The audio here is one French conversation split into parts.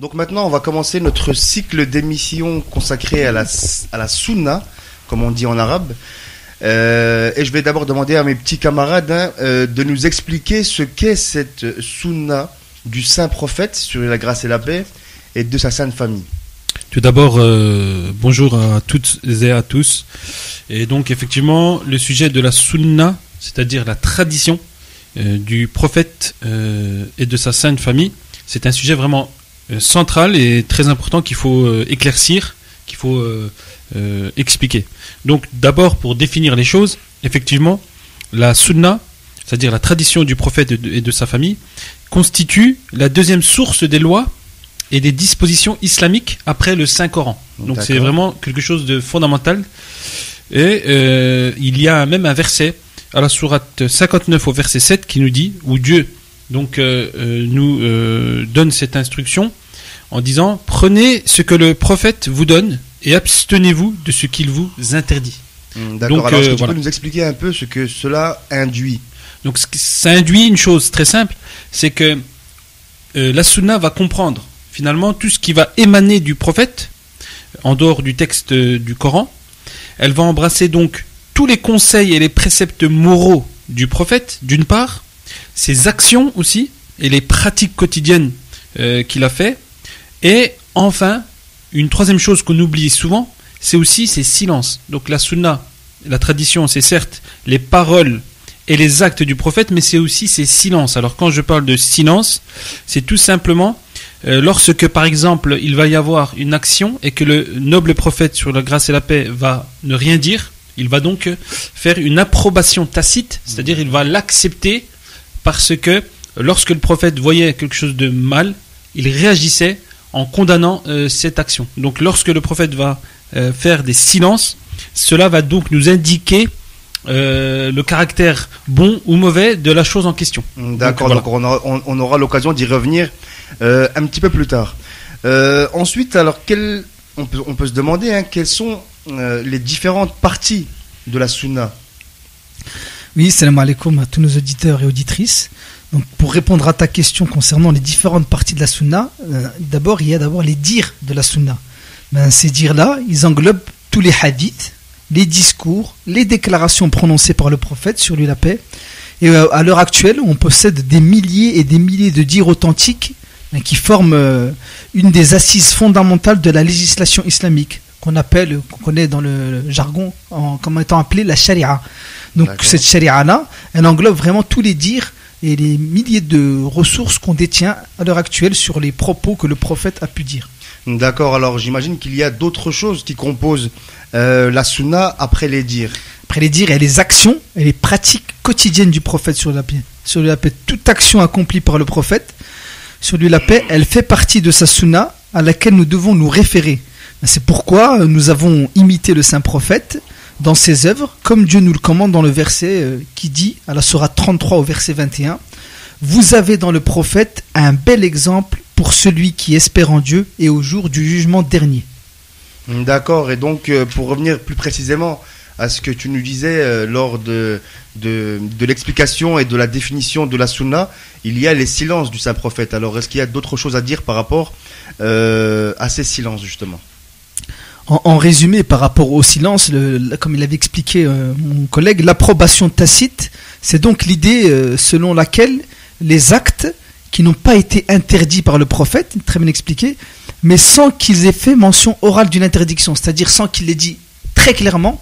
Donc maintenant, on va commencer notre cycle d'émissions consacré à la sunna, comme on dit en arabe. Et je vais d'abord demander à mes petits camarades de nous expliquer ce qu'est cette sunna du saint prophète sur la grâce et la paix et de sa sainte famille. Tout d'abord, bonjour à toutes et à tous. Et donc effectivement, le sujet de la sunna, c'est-à-dire la tradition du prophète et de sa sainte famille, c'est un sujet vraiment central et très important qu'il faut éclaircir, qu'il faut expliquer. Donc d'abord, pour définir les choses, effectivement, la sunna, c'est-à-dire la tradition du prophète et de sa famille, constitue la deuxième source des lois et des dispositions islamiques après le Saint-Coran. Donc c'est vraiment quelque chose de fondamental. Et il y a même un verset à la sourate 59 au verset 7 qui nous dit, où Dieu donc nous donne cette instruction en disant: prenez ce que le prophète vous donne et abstenez-vous de ce qu'il vous interdit. D'accord. Donc, alors est-ce que tu peux nous expliquer un peu ce que cela induit? Donc ça induit une chose très simple, c'est que la sunna va comprendre finalement tout ce qui va émaner du prophète en dehors du texte du Coran. Elle va embrasser donc tous les conseils et les préceptes moraux du prophète, d'une part, ses actions aussi, et les pratiques quotidiennes qu'il a fait. Et enfin, une troisième chose qu'on oublie souvent, c'est aussi ses silences. Donc la sunna, la tradition, c'est certes les paroles et les actes du prophète, mais c'est aussi ses silences. Alors quand je parle de silence, c'est tout simplement lorsque par exemple il va y avoir une action et que le noble prophète sur la grâce et la paix va ne rien dire, il va donc faire une approbation tacite, c'est-à-dire il va l'accepter parce que lorsque le prophète voyait quelque chose de mal, il réagissait en condamnant cette action. Donc lorsque le prophète va faire des silences, cela va donc nous indiquer le caractère bon ou mauvais de la chose en question. D'accord, donc on aura l'occasion d'y revenir un petit peu plus tard. Ensuite, alors on peut se demander quelles sont les différentes parties de la sunna. Oui, salam alaikum à tous nos auditeurs et auditrices. Donc, pour répondre à ta question concernant les différentes parties de la sunna, d'abord il y a les dires de la sunna. Ces dires-là, ils englobent tous les hadiths, les discours, les déclarations prononcées par le prophète, sur lui la paix. Et à l'heure actuelle, on possède des milliers et des milliers de dires authentiques qui forment une des assises fondamentales de la législation islamique, qu'on connaît dans le jargon comme étant appelée la charia. Donc cette charia-là, elle englobe vraiment tous les dires et les milliers de ressources qu'on détient à l'heure actuelle sur les propos que le prophète a pu dire. D'accord, alors j'imagine qu'il y a d'autres choses qui composent la sunna après les dires. Après les dires, il y a les actions et les pratiques quotidiennes du prophète sur la paix. Sur la paix, toute action accomplie par le prophète sur lui la paix, elle fait partie de sa sunna à laquelle nous devons nous référer. C'est pourquoi nous avons imité le saint prophète dans ses œuvres, comme Dieu nous le commande dans le verset qui dit, à la sourate 33 au verset 21, « Vous avez dans le prophète un bel exemple pour celui qui espère en Dieu et au jour du jugement dernier. » D'accord, et donc pour revenir plus précisément à ce que tu nous disais lors de l'explication et de la définition de la sunna, il y a les silences du saint prophète. Alors est-ce qu'il y a d'autres choses à dire par rapport à ces silences justement? En résumé, par rapport au silence, comme il avait expliqué mon collègue, l'approbation tacite, c'est donc l'idée selon laquelle les actes qui n'ont pas été interdits par le prophète, très bien expliqué, mais sans qu'ils aient fait mention orale d'une interdiction, c'est-à-dire sans qu'il ait dit très clairement,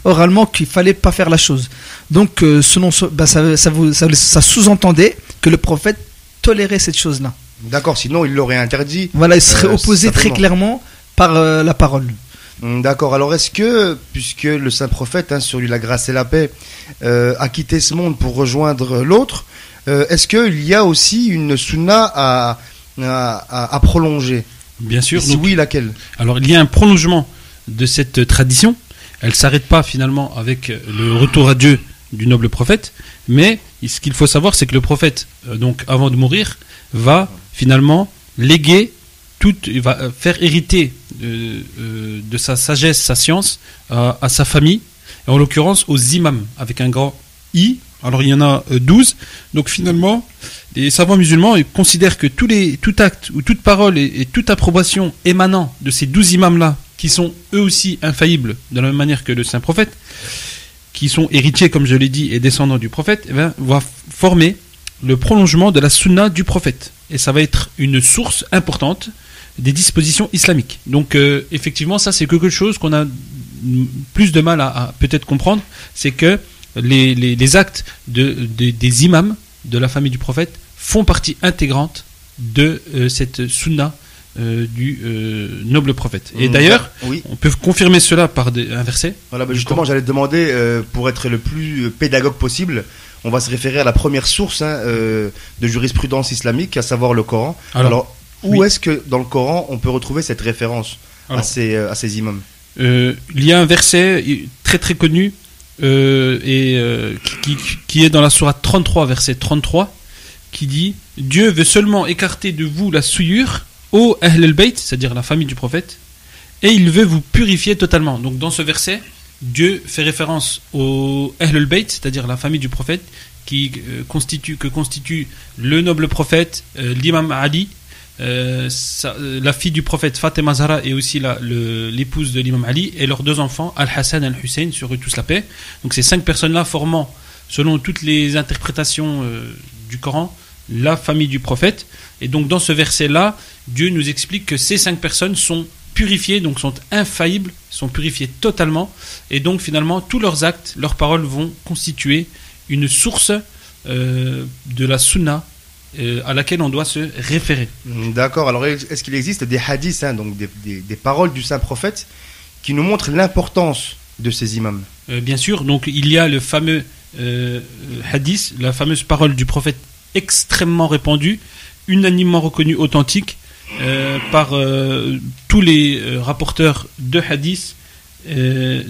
oralement, qu'il ne fallait pas faire la chose. Donc, ça sous-entendait que le prophète tolérait cette chose-là. D'accord, sinon il l'aurait interdit. Voilà, il serait opposé très clairement par la parole. D'accord, alors est-ce que, puisque le saint prophète, sur lui la grâce et la paix, a quitté ce monde pour rejoindre l'autre, est-ce qu'il y a aussi une sunna à prolonger? Bien sûr. Si oui, laquelle? Alors il y a un prolongement de cette tradition. Elle ne s'arrête pas finalement avec le retour à Dieu du noble prophète, mais ce qu'il faut savoir, c'est que le prophète, donc avant de mourir, va finalement léguer il va faire hériter de sa sagesse, sa science à sa famille, et en l'occurrence aux imams, avec un grand I, Alors il y en a 12. Donc finalement, les savants musulmans ils considèrent que tout acte ou toute parole et toute approbation émanant de ces 12 imams-là, qui sont eux aussi infaillibles de la même manière que le saint prophète, qui sont héritiers, comme je l'ai dit, et descendants du prophète, va former le prolongement de la sunna du prophète. Et ça va être une source importante des dispositions islamiques. Donc effectivement, ça c'est quelque chose qu'on a plus de mal à peut-être comprendre, c'est que les actes des imams de la famille du prophète font partie intégrante de cette sunna du noble prophète. Et d'ailleurs, oui, on peut confirmer cela par un verset. Voilà, justement, j'allais te demander, pour être le plus pédagogue possible, on va se référer à la première source de jurisprudence islamique, à savoir le Coran. Alors où est-ce que dans le Coran on peut retrouver cette référence à ces imams? Il y a un verset très très connu qui est dans la sourate 33, verset 33, qui dit: Dieu veut seulement écarter de vous la souillure, ô Ahl al-Bayt, c'est-à-dire la famille du prophète, et il veut vous purifier totalement. Donc dans ce verset, Dieu fait référence au Ahl al-Bayt, c'est-à-dire la famille du prophète, que constitue le noble prophète, l'imam Ali, la fille du prophète Fatima Zahra et aussi l'épouse de l'imam Ali, et leurs 2 enfants, Al-Hassan et Al-Hussein, sur eux tous la paix. Donc ces 5 personnes-là formant, selon toutes les interprétations du Coran, la famille du prophète. Et donc dans ce verset-là, Dieu nous explique que ces 5 personnes sont purifiées, donc sont infaillibles, sont purifiées totalement, et donc finalement tous leurs actes, leurs paroles vont constituer une source de la sunna à laquelle on doit se référer. D'accord. Alors est-ce qu'il existe des hadiths, donc des paroles du saint prophète qui nous montrent l'importance de ces imams? Bien sûr. Donc il y a le fameux hadith, la fameuse parole du prophète extrêmement répandue, unanimement reconnue, authentique par tous les rapporteurs de hadith,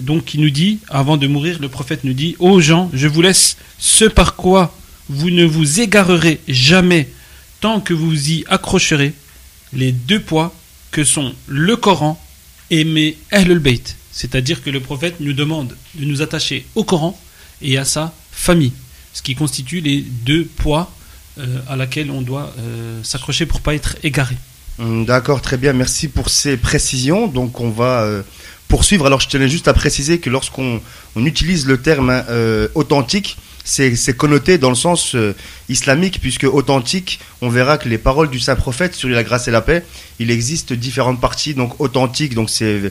donc qui nous dit, avant de mourir, le prophète nous dit: ô gens, je vous laisse ce par quoi vous ne vous égarerez jamais tant que vous y accrocherez les 2 poids que sont le Coran et mes Ahl al-Bayt. C'est-à-dire que le prophète nous demande de nous attacher au Coran et à sa famille, ce qui constitue les 2 poids à laquelle on doit s'accrocher pour ne pas être égaré. D'accord, très bien, merci pour ces précisions. Donc on va poursuivre. Alors je tenais juste à préciser que lorsqu'on utilise le terme authentique, c'est connoté dans le sens islamique, puisque authentique, on verra que les paroles du saint prophète, sur la grâce et la paix, il existe différentes parties. Donc authentique, donc c'est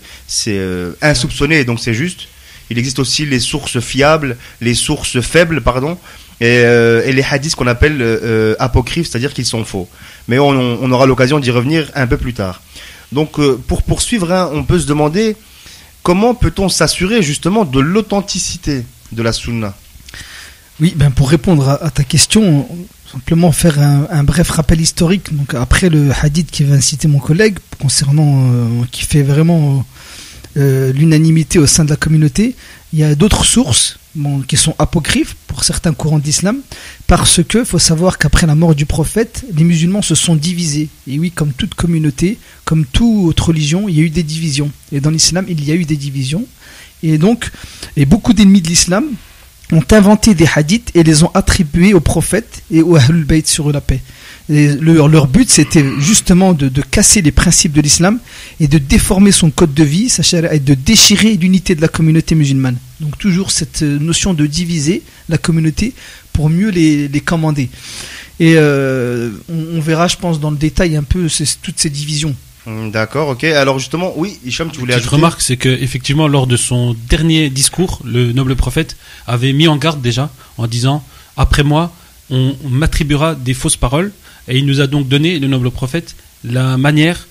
insoupçonné, donc c'est juste. Il existe aussi les sources fiables, les sources faibles, pardon, et les hadiths qu'on appelle apocryphes, c'est-à-dire qu'ils sont faux. Mais on aura l'occasion d'y revenir un peu plus tard. Donc pour poursuivre, on peut se demander comment peut-on s'assurer justement de l'authenticité de la sunna? Oui, pour répondre à ta question, simplement faire un bref rappel historique. Donc après le hadith qui va citer mon collègue, concernant qui fait vraiment l'unanimité au sein de la communauté, il y a d'autres sources qui sont apocryphes pour certains courants d'islam, parce que faut savoir qu'après la mort du prophète, les musulmans se sont divisés. Et oui, comme toute communauté, comme toute autre religion, il y a eu des divisions. Et dans l'islam, il y a eu des divisions. Et donc, beaucoup d'ennemis de l'islam ont inventé des hadiths et les ont attribués au prophète et au Ahlul Bayt, sur la paix. Et leur but, c'était justement de casser les principes de l'islam et de déformer son code de vie, et de déchirer l'unité de la communauté musulmane. Donc toujours cette notion de diviser la communauté pour mieux les commander. Et on verra, je pense, dans le détail un peu toutes ces divisions. D'accord, ok. Alors justement, oui, Hicham, tu voulais ajouter? Ce que je remarque, c'est que effectivement, lors de son dernier discours, le noble prophète avait mis en garde déjà en disant: après moi, on m'attribuera des fausses paroles. Et il nous a donc donné, le noble prophète, la manière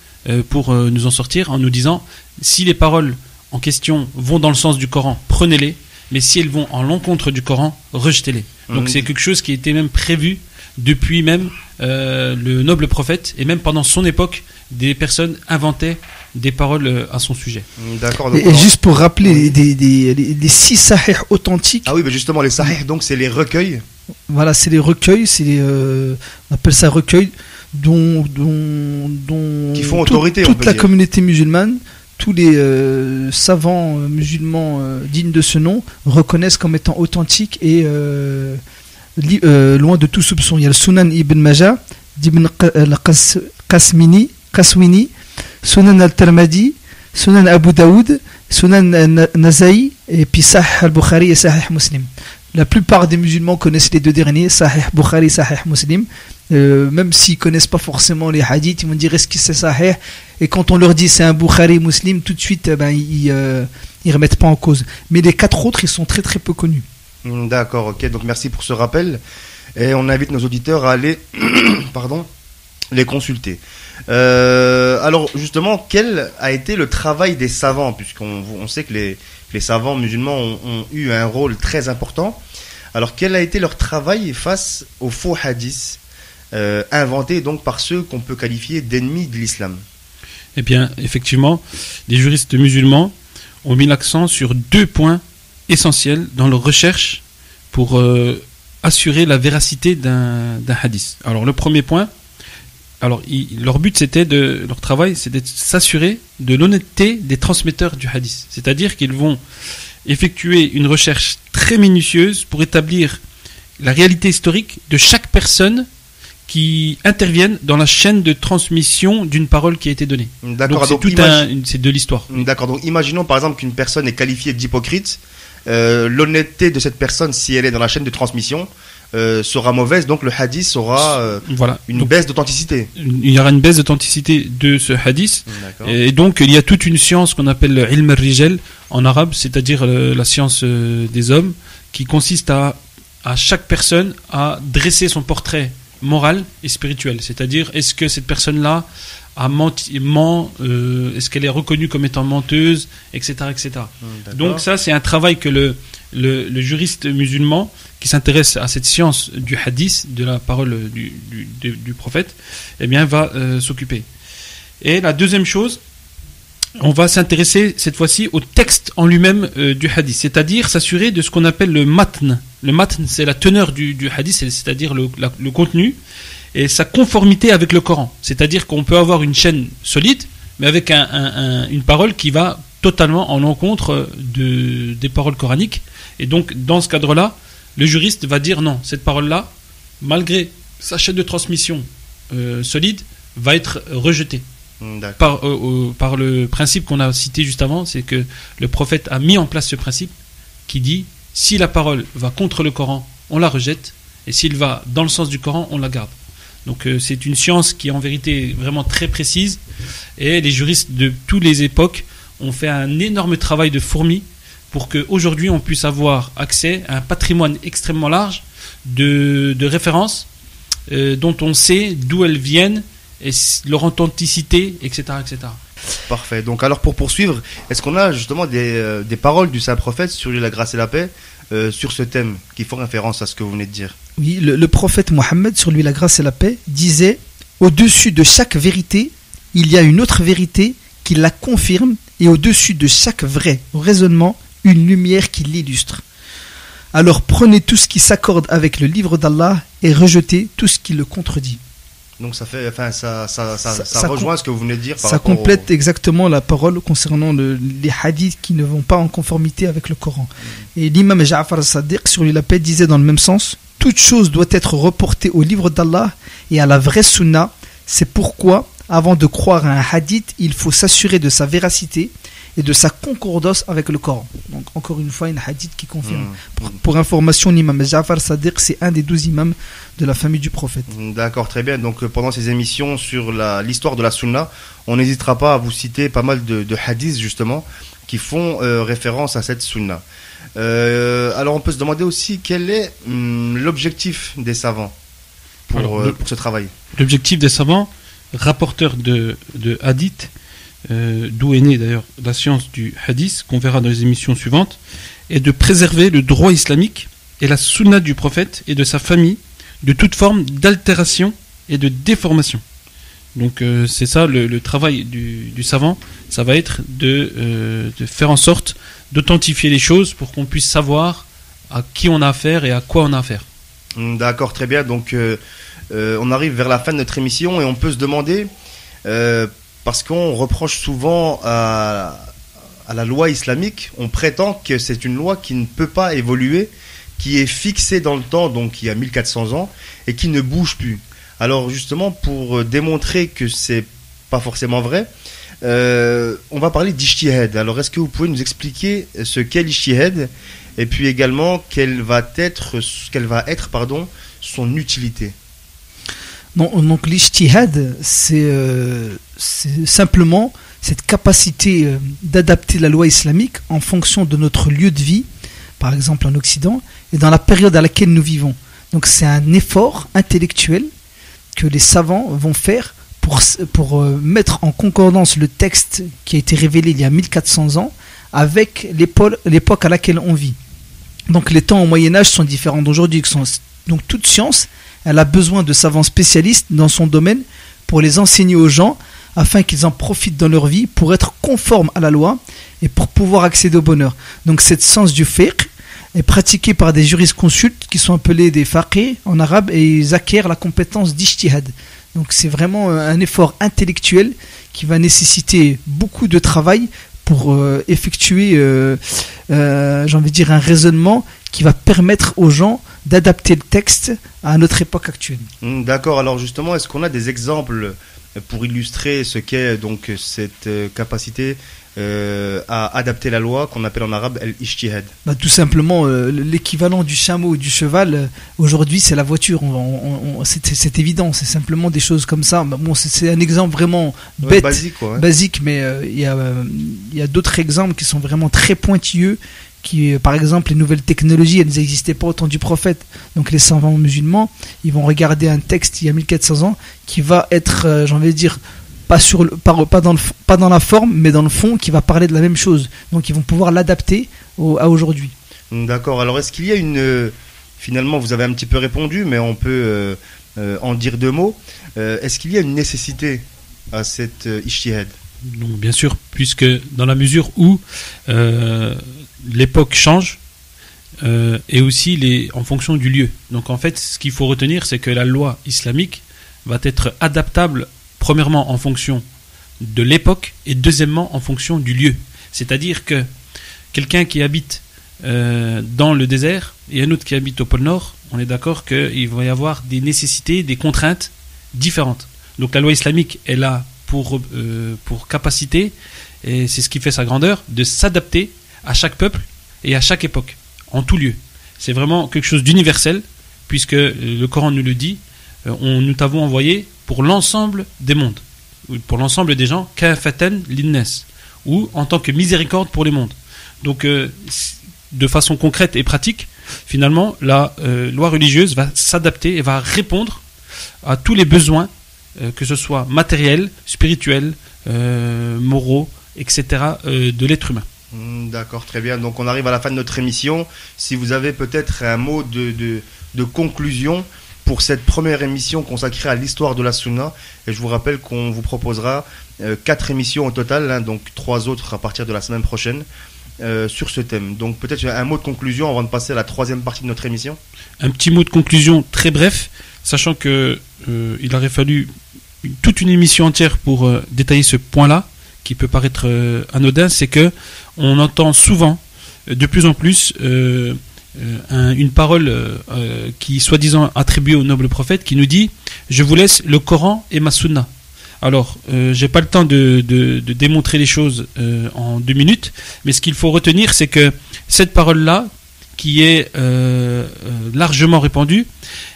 pour nous en sortir, en nous disant: si les paroles en question vont dans le sens du Coran, prenez-les, mais si elles vont en l'encontre du Coran, rejetez-les. Donc c'est quelque chose qui était même prévu depuis même le noble prophète, et même pendant son époque, des personnes inventaient des paroles à son sujet. D'accord. Et juste pour rappeler les 6 sahih authentiques. Ah oui, mais justement, les sahih, donc c'est les recueils. Voilà, c'est les recueils, on appelle ça recueils dont qui font autorité, toute la communauté musulmane, tous les savants musulmans dignes de ce nom reconnaissent comme étant authentiques et loin de tout soupçon. Il y a le Sunan Ibn Majah d'Ibn Qaswini, Sunan al-Tirmidhi, Sunan Abu Daoud, Sunan Nasa'i, et puis Sahih al-Bukhari et Sahih Muslim. La plupart des musulmans connaissent les deux derniers, Sahih Bukhari, Sahih Muslim. Même s'ils connaissent pas forcément les hadiths, ils vont dire est-ce que c'est Sahih, et quand on leur dit c'est un Bukhari Muslim, tout de suite ils remettent pas en cause. Mais les quatre autres, ils sont très très peu connus. D'accord, ok, donc merci pour ce rappel. Et on invite nos auditeurs à aller les consulter. Alors justement, quel a été le travail des savants, puisqu'on sait que les savants musulmans ont eu un rôle très important. Alors quel a été leur travail face aux faux hadiths inventés donc par ceux qu'on peut qualifier d'ennemis de l'islam? Eh bien, effectivement, les juristes musulmans ont mis l'accent sur deux points essentiels dans leur recherche pour assurer la véracité d'un hadith. Alors le premier point, leur but leur travail c'était de s'assurer de l'honnêteté des transmetteurs du hadith. C'est-à-dire qu'ils vont effectuer une recherche très minutieuse pour établir la réalité historique de chaque personne qui interviennent dans la chaîne de transmission d'une parole qui a été donnée. D'accord, donc c'est de l'histoire. D'accord, donc imaginons par exemple qu'une personne est qualifiée d'hypocrite. L'honnêteté de cette personne, si elle est dans la chaîne de transmission, sera mauvaise, donc le hadith aura une baisse d'authenticité. Il y aura une baisse d'authenticité de ce hadith. Et donc il y a toute une science qu'on appelle le ilm al-rijal en arabe, c'est-à-dire la science des hommes, qui consiste à chaque personne à dresser son portrait moral et spirituel. C'est-à-dire, est-ce que cette personne-là est-ce qu'elle est reconnue comme étant menteuse, etc. etc. Donc ça, c'est un travail que le juriste musulman qui s'intéresse à cette science du hadith, de la parole du prophète, eh bien, va s'occuper. Et la deuxième chose, on va s'intéresser cette fois-ci au texte en lui-même du hadith, c'est-à-dire s'assurer de ce qu'on appelle le matn. Le matn, c'est la teneur du hadith, c'est-à-dire le contenu, et sa conformité avec le Coran. C'est-à-dire qu'on peut avoir une chaîne solide, mais avec une parole qui va totalement en l'encontre des paroles coraniques. Et donc, dans ce cadre-là, le juriste va dire non, cette parole-là, malgré sa chaîne de transmission solide, va être rejetée. Par le principe qu'on a cité juste avant, c'est que le prophète a mis en place ce principe qui dit si la parole va contre le Coran, on la rejette, et s'il va dans le sens du Coran, on la garde. Donc c'est une science qui est en vérité vraiment très précise, et les juristes de toutes les époques ont fait un énorme travail de fourmi pour qu'aujourd'hui on puisse avoir accès à un patrimoine extrêmement large de références dont on sait d'où elles viennent et leur authenticité, etc., etc. Parfait. Donc alors pour poursuivre, est-ce qu'on a justement des paroles du Saint-Prophète sur lui la grâce et la paix sur ce thème qui font référence à ce que vous venez de dire? Oui, le prophète Mohammed, sur lui la grâce et la paix, disait « Au-dessus de chaque vérité, il y a une autre vérité qui la confirme, et au-dessus de chaque vrai raisonnement, une lumière qui l'illustre. Alors prenez tout ce qui s'accorde avec le livre d'Allah et rejetez tout ce qui le contredit. » Donc ça rejoint ce que vous venez de dire. Ça complète exactement la parole concernant les hadiths qui ne vont pas en conformité avec le Coran. Et l'imam Ja'far as-Sadiq, sur lui la paix, disait dans le même sens: toute chose doit être reportée au livre d'Allah et à la vraie sunna. C'est pourquoi, avant de croire à un hadith, il faut s'assurer de sa véracité et de sa concordance avec le Coran. Donc encore une fois, une hadith qui confirme. Pour information, l'imam Ja'far Sadiq, c'est un des 12 imams de la famille du prophète. D'accord, très bien. Donc pendant ces émissions sur l'histoire de la sunna, on n'hésitera pas à vous citer pas mal de hadiths justement qui font référence à cette sunna. Alors on peut se demander aussi quel est l'objectif des savants pour ce travail. L'objectif des savants, rapporteurs de hadith, d'où est née d'ailleurs la science du hadith, qu'on verra dans les émissions suivantes, est de préserver le droit islamique et la sunna du prophète et de sa famille de toute forme d'altération et de déformation. Donc c'est ça le travail du savant, ça va être de faire en sorte d'authentifier les choses pour qu'on puisse savoir à qui on a affaire et à quoi on a affaire. D'accord, très bien. Donc on arrive vers la fin de notre émission et on peut se demander, parce qu'on reproche souvent à la loi islamique, on prétend que c'est une loi qui ne peut pas évoluer qui est fixé dans le temps, donc il y a 1400 ans, et qui ne bouge plus. Alors justement, pour démontrer que c'est pas forcément vrai, on va parler d'Ijtihad. Alors est-ce que vous pouvez nous expliquer ce qu'est l'Ijtihad, et puis également quelle va être son utilité? Donc l'Ijtihad, c'est simplement cette capacité d'adapter la loi islamique en fonction de notre lieu de vie, par exemple en Occident, et dans la période à laquelle nous vivons. Donc c'est un effort intellectuel que les savants vont faire pour mettre en concordance le texte qui a été révélé il y a 1400 ans avec l'époque à laquelle on vit. Donc les temps au Moyen-Âge sont différents d'aujourd'hui. Donc toute science, elle a besoin de savants spécialistes dans son domaine pour les enseigner aux gens afin qu'ils en profitent dans leur vie pour être conformes à la loi et pour pouvoir accéder au bonheur. Donc cette science du fiqh est pratiquée par des jurisconsultes qui sont appelés des faqih en arabe, et ils acquièrent la compétence d'ijtihad. Donc c'est vraiment un effort intellectuel qui va nécessiter beaucoup de travail pour effectuer j'ai envie de dire un raisonnement qui va permettre aux gens d'adapter le texte à notre époque actuelle. D'accord, alors justement, est-ce qu'on a des exemples pour illustrer ce qu'est donc cette capacité à adapter la loi qu'on appelle en arabe al-ijtihad? Tout simplement, l'équivalent du chameau ou du cheval, aujourd'hui c'est la voiture, c'est évident, c'est simplement des choses comme ça. Bon, c'est un exemple vraiment bête, basique, mais il y a d'autres exemples qui sont vraiment très pointilleux. Par exemple, les nouvelles technologies, elles n'existaient pas au temps du prophète. Donc les savants musulmans, ils vont regarder un texte il y a 1400 ans qui va être, j'ai envie de dire, pas dans la forme, mais dans le fond, qui va parler de la même chose. Donc ils vont pouvoir l'adapter à aujourd'hui. D'accord. Alors est-ce qu'il y a finalement, vous avez un petit peu répondu, mais on peut en dire deux mots. Est-ce qu'il y a une nécessité à cette ijtihad? Donc bien sûr, puisque dans la mesure où l'époque change et aussi en fonction du lieu. Donc en fait, ce qu'il faut retenir, c'est que la loi islamique va être adaptable premièrement en fonction de l'époque et deuxièmement en fonction du lieu. C'est-à-dire que quelqu'un qui habite dans le désert et un autre qui habite au pôle Nord, on est d'accord qu'il va y avoir des nécessités, des contraintes différentes. Donc la loi islamique est là pour capacité, et c'est ce qui fait sa grandeur, de s'adapter à chaque peuple et à chaque époque, en tout lieu. C'est vraiment quelque chose d'universel, puisque le Coran nous le dit, nous t'avons envoyé pour l'ensemble des mondes, pour l'ensemble des gens, kafatan linnas, ou en tant que miséricorde pour les mondes. Donc, de façon concrète et pratique, finalement, la loi religieuse va s'adapter et va répondre à tous les besoins, que ce soit matériels, spirituels, moraux, etc., de l'être humain. D'accord, très bien. Donc on arrive à la fin de notre émission. Si vous avez peut-être un mot de conclusion pour cette première émission consacrée à l'histoire de la Sunna, et je vous rappelle qu'on vous proposera 4 émissions au total, donc 3 autres à partir de la semaine prochaine sur ce thème. Donc peut-être un mot de conclusion avant de passer à la troisième partie de notre émission. Un petit mot de conclusion très bref, sachant que il aurait fallu toute une émission entière pour détailler ce point-là, qui peut paraître anodin, c'est que on entend souvent, de plus en plus, une parole qui soi-disant attribuée au noble prophète, qui nous dit « Je vous laisse le Coran et ma Sunna ». Alors, j'ai pas le temps de démontrer les choses en 2 minutes, mais ce qu'il faut retenir, c'est que cette parole-là, qui est largement répandue,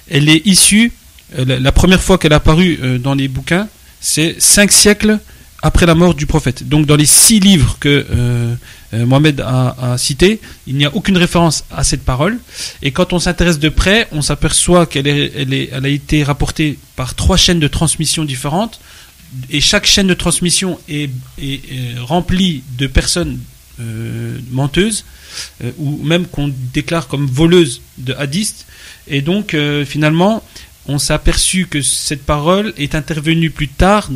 elle est issue, la première fois qu'elle est apparue dans les bouquins, c'est 5 siècles après la mort du prophète. Donc dans les 6 livres que Mohammed a cités, il n'y a aucune référence à cette parole. Et quand on s'intéresse de près, on s'aperçoit qu'elle a été rapportée par 3 chaînes de transmission différentes. Et chaque chaîne de transmission est remplie de personnes menteuses, ou même qu'on déclare comme voleuses de hadiths. Et donc finalement, on s'est aperçu que cette parole est intervenue plus tard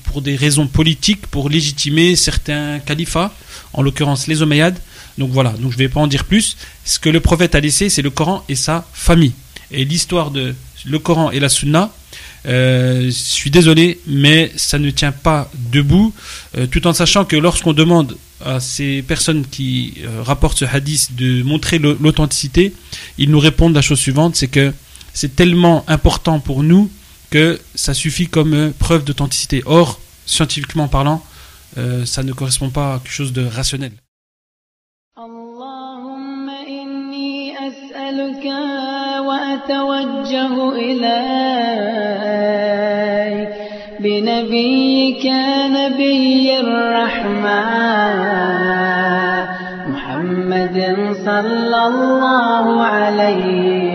pour des raisons politiques, pour légitimer certains califats, en l'occurrence les Omeyyades. Donc voilà, donc je ne vais pas en dire plus. Ce que le prophète a laissé, c'est le Coran et sa famille. Et l'histoire de le Coran et la Sunna, je suis désolé, mais ça ne tient pas debout, tout en sachant que lorsqu'on demande à ces personnes qui rapportent ce hadith de montrer l'authenticité, ils nous répondent la chose suivante, c'est que c'est tellement important pour nous que ça suffit comme preuve d'authenticité. Or, scientifiquement parlant, ça ne correspond pas à quelque chose de rationnel. اللهم إني أسألك وأتوجه إليك بنبيك نبي الرحمة محمد صلى الله عليه